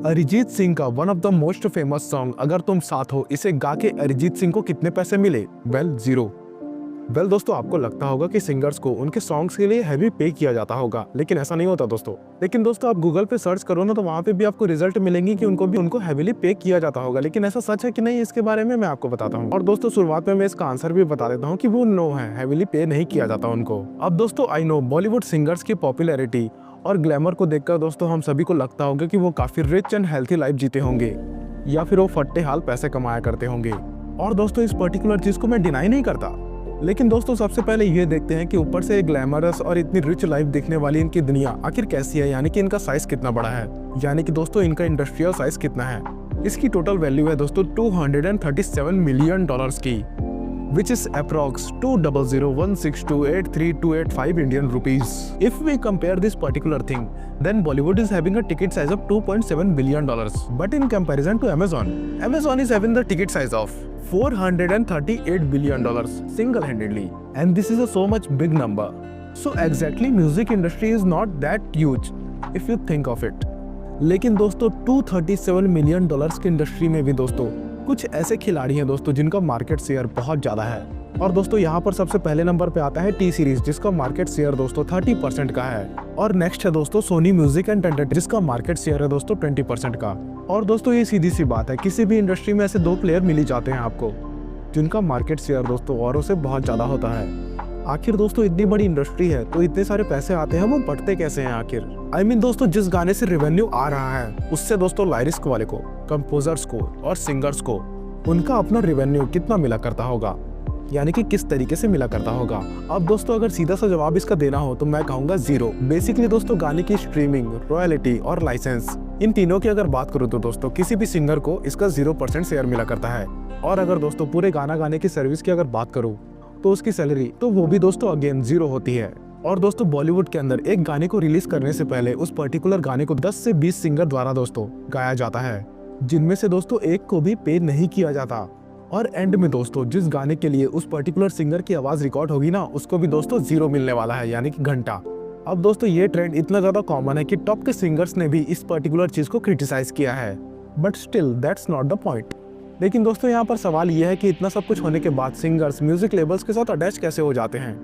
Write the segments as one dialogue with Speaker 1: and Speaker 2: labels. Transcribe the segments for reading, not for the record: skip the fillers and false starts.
Speaker 1: अरिजीत सिंह का one of the most famous song अगर तुम साथ हो, इसे गा के अरिजीत सिंह को कितने पैसे मिले? Well, zero. वेल दोस्तों, आपको लगता होगा कि सिंगर्स को उनके सॉन्ग्स के लिए हैवी पे किया जाता होगा, लेकिन ऐसा नहीं होता दोस्तों। लेकिन दोस्तों, आप गूगल पे सर्च करो ना, तो वहाँ पे भी आपको रिजल्ट मिलेंगे कि उनको हैवीली पे किया जाता होगा। लेकिन ऐसा सच है कि नहीं, इसके बारे में मैं आपको बताता हूँ। और दोस्तों, शुरुआत में मैं इसका आंसर भी बता देता हूँ कि वो नो है, हैवीली पे नहीं किया जाता उनको। अब दोस्तों, आई नो बॉलीवुड सिंगर्स की पॉपुलैरिटी और ग्लैमर को देखकर दोस्तों हम सभी को लगता होगा कि वो काफी रिच एंड हेल्थी लाइफ जीते होंगे, या फिर वो फट्टे हाल पैसे कमाया करते होंगे। और दोस्तों, इस पर्टिकुलर चीज को मैं डिनाई नहीं करता, लेकिन दोस्तों सबसे पहले ये देखते हैं कि ऊपर से ग्लैमरस और इतनी रिच लाइफ दिखने वाली इनकी दुनिया आखिर कैसी है, यानी कि इनका साइज कितना बड़ा है, यानी कि दोस्तों इनका इंडस्ट्रियल साइज कितना है। इसकी टोटल वैल्यू है दोस्तों $237 मिलियन की, which is approx 20016283285 Indian rupees. If we compare this particular thing, then Bollywood is having a ticket size of $2.7 billion. But in comparison to Amazon is having the ticket size of $438 billion single-handedly. And this is a so much big number. So exactly music industry is not that huge if you think of it. लेकिन दोस्तों $237 million की industry में भी दोस्तों कुछ ऐसे खिलाड़ी हैं दोस्तों जिनका मार्केट शेयर बहुत ज्यादा है। और दोस्तों यहाँ पर सबसे पहले नंबर पे आता है टी सीरीज, जिसका मार्केट शेयर दोस्तों 30% का है। और नेक्स्ट है दोस्तों सोनी म्यूजिक एंड एंटरटेनमेंट, जिसका मार्केट शेयर है दोस्तों 20% का। और दोस्तों ये सीधी सी बात है, किसी भी इंडस्ट्री में ऐसे दो प्लेयर मिल ही जाते हैं आपको जिनका मार्केट शेयर दोस्तों औरों से बहुत ज्यादा होता है। आखिर दोस्तों इतनी बड़ी इंडस्ट्री है तो इतने सारे पैसे आते हैं, वो बढ़ते कैसे हैं आखिर? आई मीन दोस्तों, जिस गाने से रेवेन्यू आ रहा है उससे दोस्तों लाइरिस्ट वाले को, कंपोजर्स को और सिंगर्स को उनका अपना रेवेन्यू कितना मिला करता होगा, यानी कि किस तरीके से मिला करता होगा। अब दोस्तों अगर सीधा सा जवाब इसका देना हो तो मैं कहूंगा जीरो। बेसिकली दोस्तों गाने की स्ट्रीमिंग, रॉयल्टी और लाइसेंस, इन तीनों की अगर बात करूँ तो दोस्तों किसी भी सिंगर को इसका 0% शेयर मिला करता है। और अगर दोस्तों पूरे गाना गाने की सर्विस की अगर बात करूँ तो उसकी सैलरी तो वो भी दोस्तों अगेन जीरो होती है। और दोस्तों बॉलीवुड के अंदर एक गाने को रिलीज करने से पहले उस पर्टिकुलर गाने को 10 से 20 सिंगर द्वारा दोस्तों गाया जाता है, जिनमें से दोस्तों एक को भी पे नहीं किया जाता। और एंड में दोस्तों जिस गाने के लिए उस पर्टिकुलर सिंगर की आवाज रिकॉर्ड होगी ना, उसको भी दोस्तों जीरो मिलने वाला है, यानी कि घंटा। अब दोस्तों ये ट्रेंड इतना ज्यादा कॉमन है कि टॉप के सिंगर्स ने भी इस पर्टिकुलर चीज को क्रिटिसाइज किया है, but still that's not the point. लेकिन दोस्तों यहाँ पर सवाल यह है कि इतना सब कुछ होने के बाद सिंगर्स म्यूजिक लेबल्स के साथ अटैच कैसे हो जाते हैं।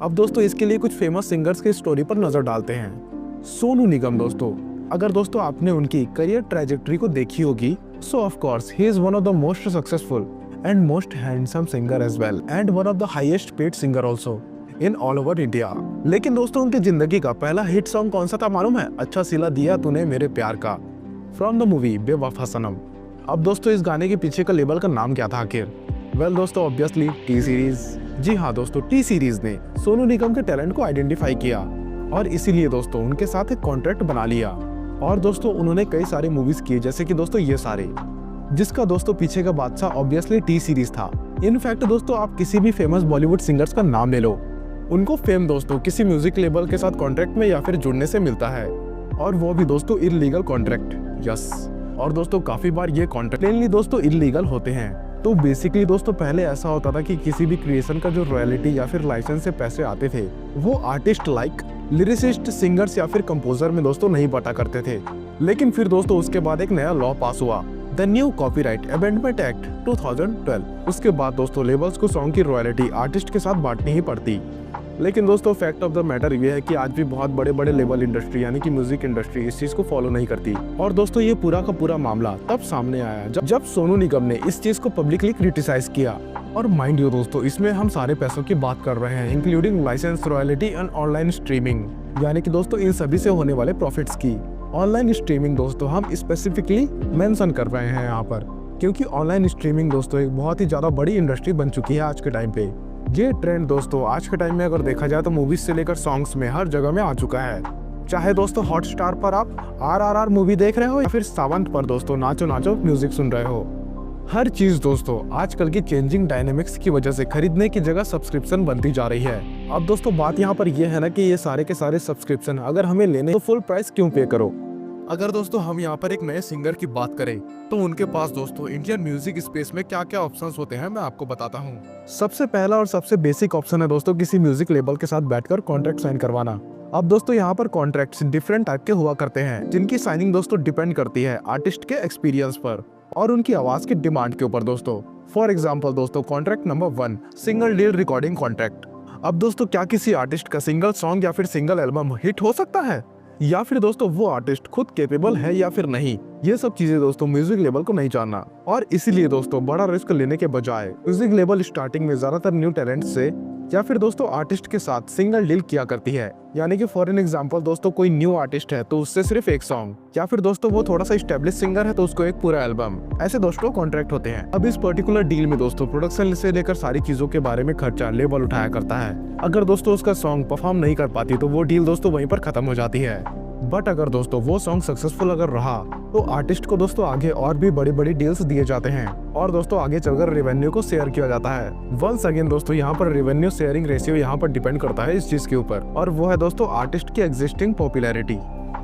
Speaker 1: अब दोस्तों इसके लिए कुछ फेमस सिंगर्स की स्टोरी पर नजर डालते हैं। सोनू निगम दोस्तों, अगर दोस्तों आपने उनकी करियर ट्रैजेक्टरी को देखी होगी, so of course he is one of the most successful and most handsome singer as well, and one of the highest paid singer also in all over India. लेकिन दोस्तों उनकी जिंदगी का पहला हिट सॉन्ग कौन सा था मालूम है? अच्छा सिला दिया तूने मेरे प्यार का, फ्रॉम द मूवी बेवफा सनम। अब दोस्तों इस गाने के पीछे का लेबल का नाम क्या था आखिर? वेल दोस्तों ऑब्वियसली टी सीरीज। जी हाँ दोस्तों, टी सीरीज ने सोनू निगम के टैलेंट को आइडेंटिफाई किया और इसीलिए दोस्तों उनके साथ एक कॉन्ट्रैक्ट बना लिया। और दोस्तों उन्होंने कई सारे मूवीज किए, जैसे कि दोस्तों ये सारे, जिसका दोस्तों पीछे का बादशाह ऑब्वियसली टी सीरीज था। इनफैक्ट दोस्तों आप किसी भी फेमस बॉलीवुड सिंगर्स का नाम ले लो, उनको फेम दोस्तों किसी म्यूजिक लेबल के साथ कॉन्ट्रैक्ट में या फिर जुड़ने से मिलता है, और वो भी दोस्तों इलीगल कॉन्ट्रैक्ट। यस, और दोस्तों काफी बार ये कॉन्ट्रैक्ट दोस्तों इलीगल होते हैं। तो बेसिकली दोस्तों पहले ऐसा होता था कि किसी भी क्रिएशन का जो रॉयल्टी या फिर लाइसेंस से पैसे आते थे, वो आर्टिस्ट लाइक लिरिसिस्ट, सिंगर्स या फिर कंपोजर में दोस्तों नहीं बटा करते थे। लेकिन फिर दोस्तों उसके बाद एक नया लॉ पास हुआ, the new copyright amendment act 2012। उसके बाद दोस्तों लेबल्स को सॉन्ग की रॉयल्टी आर्टिस्ट के साथ बांटनी ही पड़ती। लेकिन दोस्तों फैक्ट ऑफ द मैटर ये है कि आज भी बहुत बड़े बड़े लेबल इंडस्ट्री यानी कि म्यूजिक इंडस्ट्री इस चीज को फॉलो नहीं करती। और दोस्तों ये पूरा का पूरा मामला तब सामने आया जब सोनू निगम ने इस चीज को पब्लिकली क्रिटिसाइज किया। और माइंड यू दोस्तों इसमें हम सारे पैसों की बात कर रहे हैं, including licence, royalty and online streaming, यानी कि दोस्तों इन सभी से होने वाले प्रॉफिट्स की। ऑनलाइन स्ट्रीमिंग दोस्तों हम स्पेसिफिकली मेंशन कर रहे हैं यहाँ पर, क्योंकि ऑनलाइन स्ट्रीमिंग दोस्तों एक बहुत ही ज्यादा बड़ी इंडस्ट्री बन चुकी है आज के टाइम पे। ये ट्रेंड दोस्तों आज के टाइम में अगर देखा जाए तो मूवीज से लेकर सॉन्ग्स में हर जगह में आ चुका है। चाहे दोस्तों हॉटस्टार पर आप RRR मूवी देख रहे हो या फिर सावंत पर दोस्तों नाचो नाचो म्यूजिक सुन रहे हो, हर चीज दोस्तों आजकल की चेंजिंग डायनेमिक्स की वजह से खरीदने की जगह सब्सक्रिप्शन बनती जा रही है। अब दोस्तों बात यहाँ पर यह है ना कि ये सारे के सारे सब्सक्रिप्शन अगर हमें लेने तो फुल प्राइस क्यों पे करो। अगर दोस्तों हम यहाँ पर एक नए सिंगर की बात करें तो उनके पास दोस्तों इंडियन म्यूजिक स्पेस में क्या क्या ऑप्शंस होते हैं मैं आपको बताता हूँ। सबसे पहला और सबसे बेसिक ऑप्शन है दोस्तों किसी म्यूजिक लेबल के साथ बैठकर कॉन्ट्रैक्ट साइन करवाना। अब दोस्तों यहाँ पर कॉन्ट्रैक्ट्स डिफरेंट टाइप के हुआ करते हैं, जिनकी साइनिंग दोस्तों डिपेंड करती है आर्टिस्ट के एक्सपीरियंस पर और उनकी आवाज की डिमांड के ऊपर दोस्तों। फॉर एग्जाम्पल दोस्तों, contract number 1, single deal recording contract. अब दोस्तों क्या किसी आर्टिस्ट का सिंगल सॉन्ग या फिर सिंगल एल्बम हिट हो सकता है, या फिर दोस्तों वो आर्टिस्ट खुद कैपेबल है या फिर नहीं, ये सब चीजें दोस्तों म्यूजिक लेबल को नहीं जानना। और इसीलिए दोस्तों बड़ा रिस्क लेने के बजाय म्यूजिक लेबल स्टार्टिंग में ज्यादातर न्यू टैलेंट से या फिर दोस्तों आर्टिस्ट के साथ सिंगल डील किया करती है। यानी कि फॉर एन एग्जांपल दोस्तों, कोई न्यू आर्टिस्ट है तो उससे सिर्फ एक सॉन्ग, या फिर दोस्तों वो थोड़ा सा एस्टेब्लिश सिंगर है तो उसको एक पूरा एल्बम, ऐसे दोस्तों कॉन्ट्रैक्ट होते हैं। अब इस पर्टिकुलर डील में दोस्तों प्रोडक्शन से लेकर सारी चीजों के बारे में खर्चा लेबल उठाया करता है। अगर दोस्तों उसका सॉन्ग परफॉर्म नहीं कर पाती तो वो डील दोस्तों वहीं पर खत्म हो जाती है। बट अगर दोस्तों वो सॉन्ग सक्सेसफुल अगर रहा तो आर्टिस्ट को दोस्तों आगे और भी बड़ी बड़ी डील्स दिए जाते हैं और दोस्तों आगे चलकर रेवेन्यू को शेयर किया जाता है। वंस अगेन दोस्तों यहाँ पर रेवेन्यू शेयरिंग रेशियो यहाँ पर डिपेंड करता है इस चीज के ऊपर, और वो है दोस्तों आर्टिस्ट की existing popularity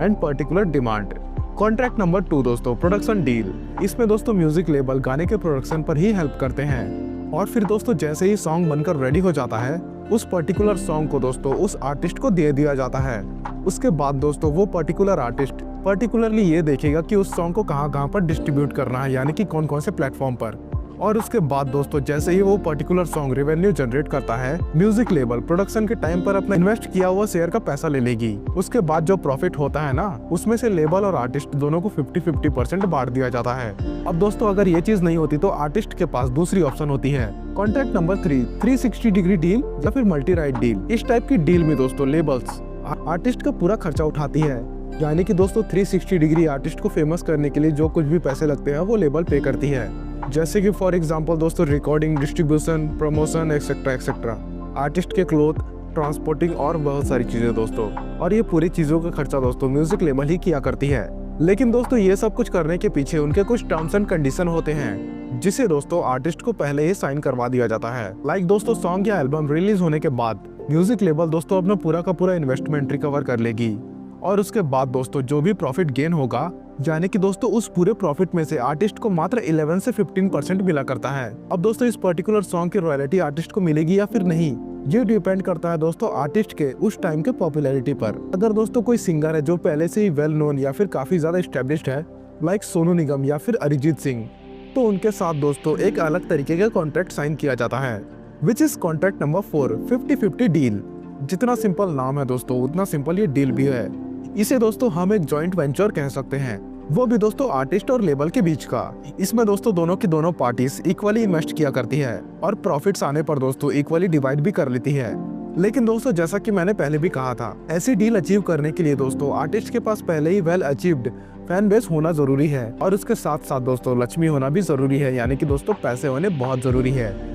Speaker 1: and particular demand. Contract number 2 दोस्तों, प्रोडक्शन डील। इसमें दोस्तों म्यूजिक लेबल गाने के प्रोडक्शन पर ही हेल्प करते हैं और फिर दोस्तों जैसे ही सॉन्ग बनकर रेडी हो जाता है उस पर्टिकुलर सॉन्ग को दोस्तों उस आर्टिस्ट को दे दिया जाता है। उसके बाद दोस्तों वो पर्टिकुलर आर्टिस्ट पर्टिकुलरली ये देखेगा कि उस सॉन्ग को कहाँ पर डिस्ट्रीब्यूट करना है, यानी कि कौन कौन से प्लेटफॉर्म पर। और उसके बाद दोस्तों जैसे ही वो पर्टिकुलर सॉन्ग रेवेन्यू जनरेट करता है, म्यूजिक लेबल प्रोडक्शन के टाइम पर अपना इन्वेस्ट किया हुआ शेयर का पैसा ले लेगी। उसके बाद जो प्रॉफिट होता है ना, उसमें से लेबल और आर्टिस्ट दोनों को 50-50% बांट दिया जाता है। अब दोस्तों अगर ये चीज नहीं होती तो आर्टिस्ट के पास दूसरी ऑप्शन होती है, कॉन्ट्रैक्ट नंबर 3, 360 डिग्री डील या फिर मल्टी राइट डील। इस टाइप की डील में दोस्तों लेबल्स आर्टिस्ट का पूरा खर्चा उठाती है, यानी कि दोस्तों 360 डिग्री आर्टिस्ट को फेमस करने के लिए जो कुछ भी पैसे लगते हैं वो लेबल पे करती है। जैसे कि फॉर एग्जांपल दोस्तों recording, distribution, promotion etcetera etcetera, artist के क्लोथ, ट्रांसपोर्टिंग और बहुत सारी चीजें दोस्तों। और ये पूरी चीजों का खर्चा दोस्तों म्यूजिक लेबल ही किया करती है। लेकिन दोस्तों ये सब कुछ करने के पीछे उनके कुछ टर्म्स एंड कंडीशन होते हैं, जिसे दोस्तों आर्टिस्ट को पहले ही साइन करवा दिया जाता है। लाइक दोस्तों सॉन्ग या एल्बम रिलीज होने के बाद म्यूजिक लेबल दोस्तों अपना पूरा का पूरा इन्वेस्टमेंट रिकवर कर लेगी और उसके बाद दोस्तों जो भी प्रॉफिट गेन होगा, यानी कि दोस्तों उस पूरे प्रॉफिट में से आर्टिस्ट को मात्र 11 से 15% मिला करता है। अब दोस्तों इस पर्टिकुलर सॉन्ग की रॉयल्टी आर्टिस्ट को मिलेगी या फिर नहीं, ये डिपेंड करता है दोस्तों आर्टिस्ट के उस टाइम के पॉपुलैरिटी पर। अगर दोस्तों कोई सिंगर है जो पहले से ही वेल नोन या फिर काफी ज्यादा एस्टेब्लिश्ड है, लाइक सोनू निगम या फिर अरिजीत सिंह, तो उनके साथ दोस्तों एक अलग तरीके का कॉन्ट्रैक्ट साइन किया जाता है, which is contract number 4, 50-50 deal. जितना सिंपल नाम है दोस्तों उतना सिंपल ये डील भी है। इसे दोस्तों हम एक जॉइंट वेंचर कह सकते हैं, वो भी दोस्तों आर्टिस्ट और लेबल के बीच का। इसमें दोस्तों दोनों की दोनों पार्टीज इक्वली इन्वेस्ट किया करती है और प्रॉफिट्स आने पर दोस्तों इक्वली डिवाइड भी कर लेती है। लेकिन दोस्तों जैसा कि मैंने पहले भी कहा था, ऐसी डील अचीव करने के लिए दोस्तों आर्टिस्ट के पास पहले ही वेल अचीव्ड फैन बेस होना जरूरी है और उसके साथ साथ दोस्तों लक्ष्मी होना भी जरूरी है, यानी कि दोस्तों पैसे होने बहुत जरूरी है।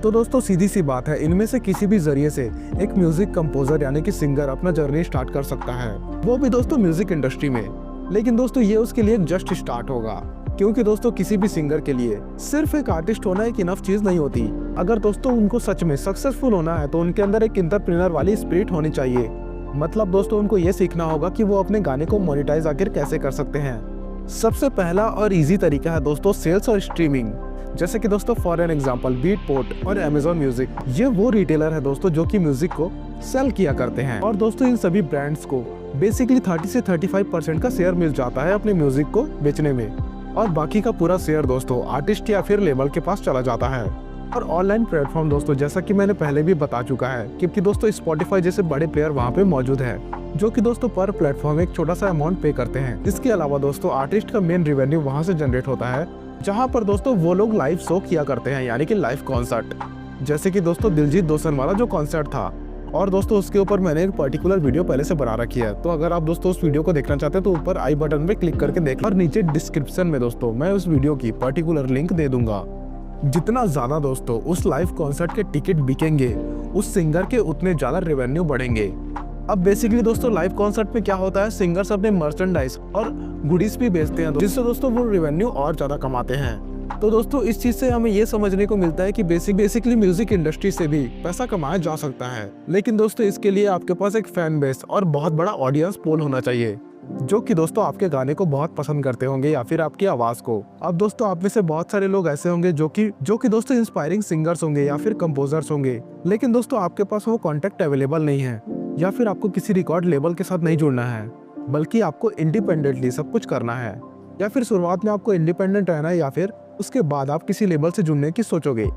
Speaker 1: तो दोस्तों सीधी सी बात है, इनमें से किसी भी जरिए से एक म्यूजिक कंपोजर यानी कि सिंगर अपना जर्नी स्टार्ट कर सकता है, वो भी दोस्तों म्यूजिक इंडस्ट्री में। लेकिन दोस्तों ये उसके लिए जस्ट स्टार्ट होगा, क्योंकि दोस्तों किसी भी सिंगर के लिए सिर्फ एक आर्टिस्ट होना एक इनफ चीज नहीं होती। अगर दोस्तों उनको सच में सक्सेसफुल होना है तो उनके अंदर एक एंटरप्रेन्योर वाली स्पिरिट होनी चाहिए। मतलब दोस्तों उनको ये सीखना होगा कि वो अपने गाने को मोनेटाइज आखिर कैसे कर सकते हैं। सबसे पहला और इजी तरीका है दोस्तों सेल्स और स्ट्रीमिंग। जैसे कि दोस्तों फॉर एन एग्जांपल बीटपोर्ट और अमेजॉन म्यूजिक, ये वो रिटेलर है दोस्तों जो कि म्यूजिक को सेल किया करते हैं और दोस्तों इन सभी ब्रांड्स को बेसिकली 30 से 35% का शेयर मिल जाता है अपने म्यूजिक को बेचने में, और बाकी का पूरा शेयर दोस्तों आर्टिस्ट या फिर लेबल के पास चला जाता है। और ऑनलाइन प्लेटफॉर्म दोस्तों जैसा कि मैंने पहले भी बता चुका है, क्योंकि दोस्तों स्पॉटिफाई जैसे बड़े प्लेयर वहाँ पे मौजूद है जो कि दोस्तों पर प्लेटफॉर्म एक छोटा सा अमाउंट पे करते हैं। इसके अलावा दोस्तों आर्टिस्ट का मेन रेवेन्यू वहाँ से जनरेट होता है जहाँ पर दोस्तों वो लोग लाइव शो किया करते हैं, यानी कि लाइव कॉन्सर्ट। जैसे कि दोस्तों दिलजीत दोसांझ जो कॉन्सर्ट था, और दोस्तों उसके ऊपर मैंने एक पर्टिकुलर वीडियो पहले से बना रखी है, तो अगर आप दोस्तों उस वीडियो को देखना चाहते हैं तो ऊपर आई बटन पे क्लिक करके देख और नीचे डिस्क्रिप्शन में दोस्तों मैं उस वीडियो की पर्टिकुलर लिंक दे दूंगा। जितना ज्यादा दोस्तों उस लाइव कॉन्सर्ट के टिकट बिकेंगे, उस सिंगर के उतने ज्यादा रेवेन्यू बढ़ेंगे। अब बेसिकली दोस्तों लाइव कॉन्सर्ट में क्या होता है, सिंगर्स अपने मर्चेंडाइज और गुडीज भी बेचते हैं, जिससे दोस्तों वो रेवेन्यू और ज्यादा कमाते हैं। तो दोस्तों इस चीज से हमें ये समझने को मिलता है कि बेसिकली म्यूजिक इंडस्ट्री से भी पैसा कमाया जा सकता है, लेकिन दोस्तों इसके लिए आपके पास एक फैन बेस और बहुत बड़ा ऑडियंस पोल होना चाहिए, जो कि दोस्तों आपके गाने को बहुत पसंद करते होंगे या फिर आपकी आवाज को। अब दोस्तों आप में से बहुत सारे लोग ऐसे होंगे जो कि दोस्तों इंस्पायरिंग सिंगर्स होंगे या फिर कंपोजर्स होंगे, लेकिन दोस्तों आपके पास वो कॉन्टेक्ट अवेलेबल नहीं है, या फिर आपको किसी रिकॉर्ड लेबल के साथ नहीं जुड़ना है, बल्कि आपको इंडिपेंडेंटली सब कुछ करना है, या फिर शुरुआत में आपको इंडिपेंडेंट रहना है, या फिर उसके बाद आप किसी लेबल से जुड़ने की सोचोगे।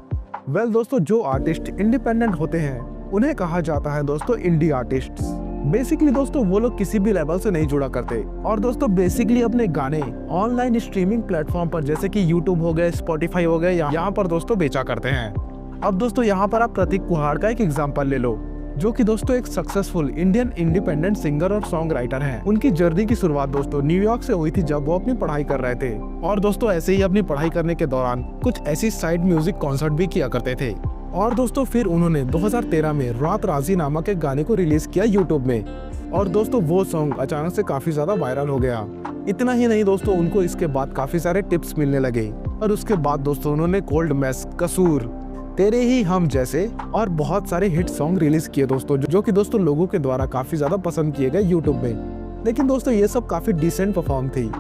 Speaker 1: वेल दोस्तों, जो आर्टिस्ट इंडिपेंडेंट होते हैं उन्हें कहा जाता है दोस्तों इंडी आर्टिस्ट्स। बेसिकली दोस्तों वो लोग किसी भी लेवल से नहीं जुड़ा करते और दोस्तों बेसिकली अपने गाने ऑनलाइन स्ट्रीमिंग प्लेटफॉर्म पर जैसे कि यूट्यूब हो गए, स्पॉटिफाई हो गए, यहाँ पर दोस्तों बेचा करते हैं। अब दोस्तों यहाँ पर आप प्रतीक कुहाड़ का एक एग्जांपल ले लो, जो कि दोस्तों एक सक्सेसफुल इंडियन इंडिपेंडेंट सिंगर और सॉन्ग राइटर हैं। उनकी जर्नी की शुरुआत दोस्तों न्यूयॉर्क से हुई थी जब वो अपनी पढ़ाई कर रहे थे, और दोस्तों ऐसे ही अपनी पढ़ाई करने के दौरान कुछ ऐसी साइड म्यूजिक कॉन्सर्ट भी किया करते थे। और दोस्तों फिर उन्होंने 2013 में रात राजी नामक एक गाने को रिलीज किया यूट्यूब में, और दोस्तों वो सॉन्ग अचानक से काफी ज्यादा वायरल हो गया। इतना ही नहीं दोस्तों, उनको इसके बाद काफी सारे टिप्स मिलने लगे, और उसके बाद दोस्तों उन्होंने कोल्ड मैस, कसूर, तेरे ही हम जैसे और बहुत सारे हिट सॉन्ग रिलीज किए दोस्तों, जो कि दोस्तों लोगों के द्वारा काफी ज्यादा पसंद किए गए यूट्यूब में। लेकिन दोस्तों ये सब काफी डिसेंट परफॉर्म थी,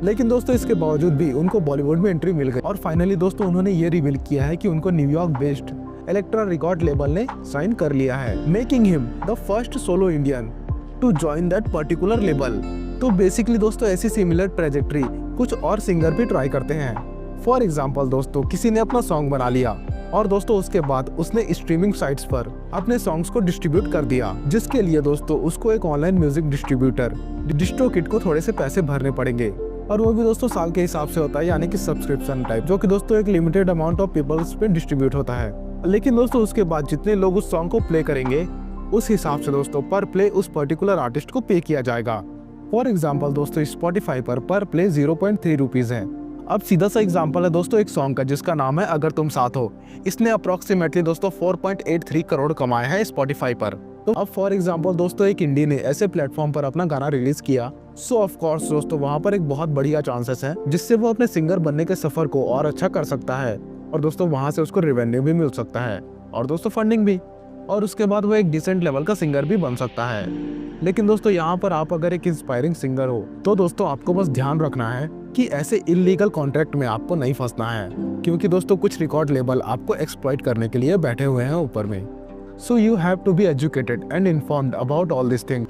Speaker 1: लेकिन दोस्तों इसके बावजूद भी उनको बॉलीवुड में एंट्री मिल गई, और फाइनली दोस्तों उन्होंने ये रिवील किया है कि उनको New York based Elektra record label ने साइन कर लिया है, making him the first solo Indian to join that particular label. तो बेसिकली दोस्तों ऐसी सिमिलर ट्रेजेक्ट्री कुछ और सिंगर भी ट्राई करते हैं। फॉर एग्जाम्पल दोस्तों किसी ने अपना सॉन्ग बना लिया और दोस्तों उसके बाद उसने स्ट्रीमिंग साइट्स पर अपने सॉन्ग्स को डिस्ट्रीब्यूट कर दिया, जिसके लिए दोस्तों उसको एक ऑनलाइन म्यूजिक डिस्ट्रीब्यूटर डिस्ट्रोकिट को थोड़े से पैसे भरने पड़ेंगे, और वो भी दोस्तों साल के हिसाब से होता है, यानी कि सब्सक्रिप्शन टाइप, जो कि दोस्तों एक लिमिटेड अमाउंट ऑफ पीपल्स पे डिस्ट्रीब्यूट होता है। लेकिन दोस्तों उसके बाद जितने लोग उस सॉन्ग को प्ले करेंगे उस हिसाब से दोस्तों पर प्ले उस पर्टिकुलर आर्टिस्ट को पे किया जाएगा। फॉर एग्जाम्पल दोस्तों स्पॉटिफाई पर प्ले 0.3 रुपीज है। अब सीधा सा एग्जांपल है दोस्तों एक सॉन्ग का जिसका नाम है अगर तुम साथ हो। इसने अप्रोक्सीमेटली दोस्तों 4.83 करोड़ कमाए हैं स्पॉटिफाई पर। तो अब फॉर एग्जांपल दोस्तों एक इंडी ने ऐसे प्लेटफॉर्म पर अपना गाना रिलीज किया, सो ऑफ कोर्स दोस्तों वहां पर एक बहुत बढ़िया चांसेस है जिससे वो अपने सिंगर बनने के सफर को और अच्छा कर सकता है, और दोस्तों वहां से उसको रेवेन्यू भी मिल सकता है, और दोस्तों फंडिंग भी, और उसके बाद वो एक डिसेंट लेवल का सिंगर भी बन सकता है। लेकिन दोस्तों यहाँ पर आप अगर एक इंस्पायरिंग सिंगर हो तो दोस्तों आपको बस ध्यान रखना है कि ऐसे इलीगल कॉन्ट्रैक्ट में आपको नहीं फंसना है, क्योंकि दोस्तों कुछ रिकॉर्ड लेबल आपको एक्सप्लॉइट करने के लिए बैठे हुए हैं ऊपर में। So you have to be educated and informed about all this thing.